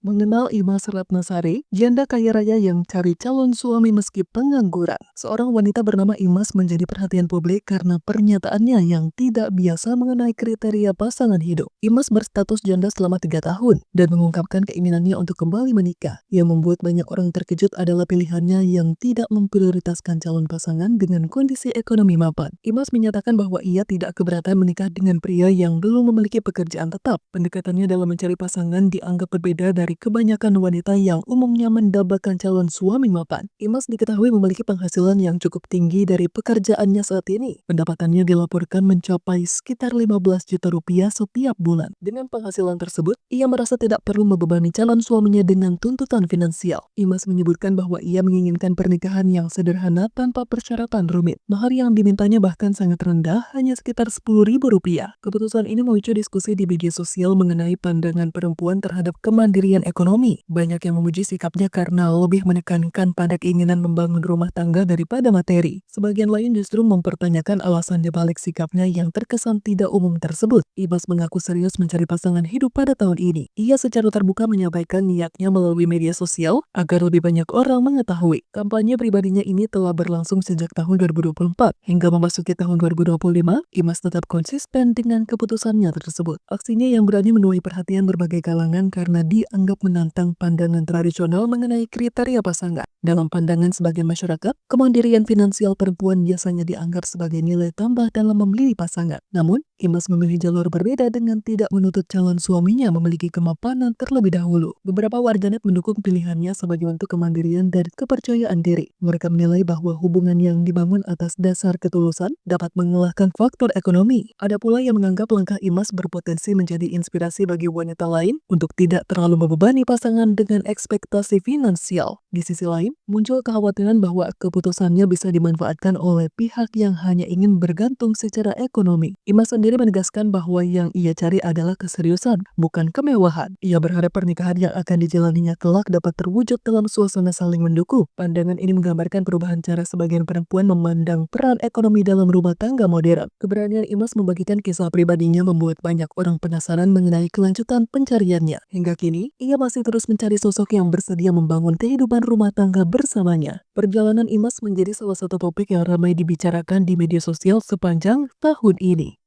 Mengenal Imas Ratnasari, janda kaya raya yang cari calon suami meski pengangguran. Seorang wanita bernama Imas menjadi perhatian publik karena pernyataannya yang tidak biasa mengenai kriteria pasangan hidup. Imas berstatus janda selama 3 tahun dan mengungkapkan keinginannya untuk kembali menikah. Yang membuat banyak orang terkejut adalah pilihannya yang tidak memprioritaskan calon pasangan dengan kondisi ekonomi mapan. Imas menyatakan bahwa ia tidak keberatan menikah dengan pria yang belum memiliki pekerjaan tetap. Pendekatannya dalam mencari pasangan dianggap berbeda dari kebanyakan wanita yang umumnya mendambakan calon suami mapan. Imas diketahui memiliki penghasilan yang cukup tinggi dari pekerjaannya saat ini. Pendapatannya dilaporkan mencapai sekitar 15 juta rupiah setiap bulan. Dengan penghasilan tersebut, ia merasa tidak perlu membebani calon suaminya dengan tuntutan finansial. Imas menyebutkan bahwa ia menginginkan pernikahan yang sederhana tanpa persyaratan rumit. Mahar yang dimintanya bahkan sangat rendah, hanya sekitar 10.000 rupiah. Keputusan ini memicu diskusi di media sosial mengenai pandangan perempuan terhadap kemandirian ekonomi. Banyak yang memuji sikapnya karena lebih menekankan pada keinginan membangun rumah tangga daripada materi. Sebagian lain justru mempertanyakan alasan dibalik sikapnya yang terkesan tidak umum tersebut. Ibas mengaku serius mencari pasangan hidup pada tahun ini. Ia secara terbuka menyampaikan niatnya melalui media sosial agar lebih banyak orang mengetahui. Kampanye pribadinya ini telah berlangsung sejak tahun 2024. Hingga memasuki tahun 2025, Imas tetap konsisten dengan keputusannya tersebut. Aksinya yang berani menuai perhatian berbagai kalangan karena dianggap menantang pandangan tradisional mengenai kriteria pasangan. Dalam pandangan sebagian masyarakat, kemandirian finansial perempuan biasanya dianggap sebagai nilai tambah dalam memilih pasangan. Namun, Imas memilih jalur berbeda dengan tidak menuntut calon suaminya memiliki kemapanan terlebih dahulu. Beberapa warganet mendukung pilihannya sebagai bentuk kemandirian dan kepercayaan diri. Mereka menilai bahwa hubungan yang dibangun atas dasar ketulusan dapat mengalahkan faktor ekonomi. Ada pula yang menganggap langkah Imas berpotensi menjadi inspirasi bagi wanita lain untuk tidak terlalu membebani pasangan dengan ekspektasi finansial. Di sisi lain, muncul kekhawatiran bahwa keputusannya bisa dimanfaatkan oleh pihak yang hanya ingin bergantung secara ekonomi. Imas sendiri menegaskan bahwa yang ia cari adalah keseriusan, bukan kemewahan. Ia berharap pernikahan yang akan dijalaninya kelak dapat terwujud dalam suasana saling mendukung. Pandangan ini menggambarkan perubahan cara sebagian perempuan memandang peran ekonomi dalam rumah tangga modern. Keberanian Imas membagikan kisah pribadinya membuat banyak orang penasaran mengenai kelanjutan pencariannya. Hingga kini, ia masih terus mencari sosok yang bersedia membangun kehidupan rumah tangga bersamanya. Perjalanan Imas menjadi salah satu topik yang ramai dibicarakan di media sosial sepanjang tahun ini.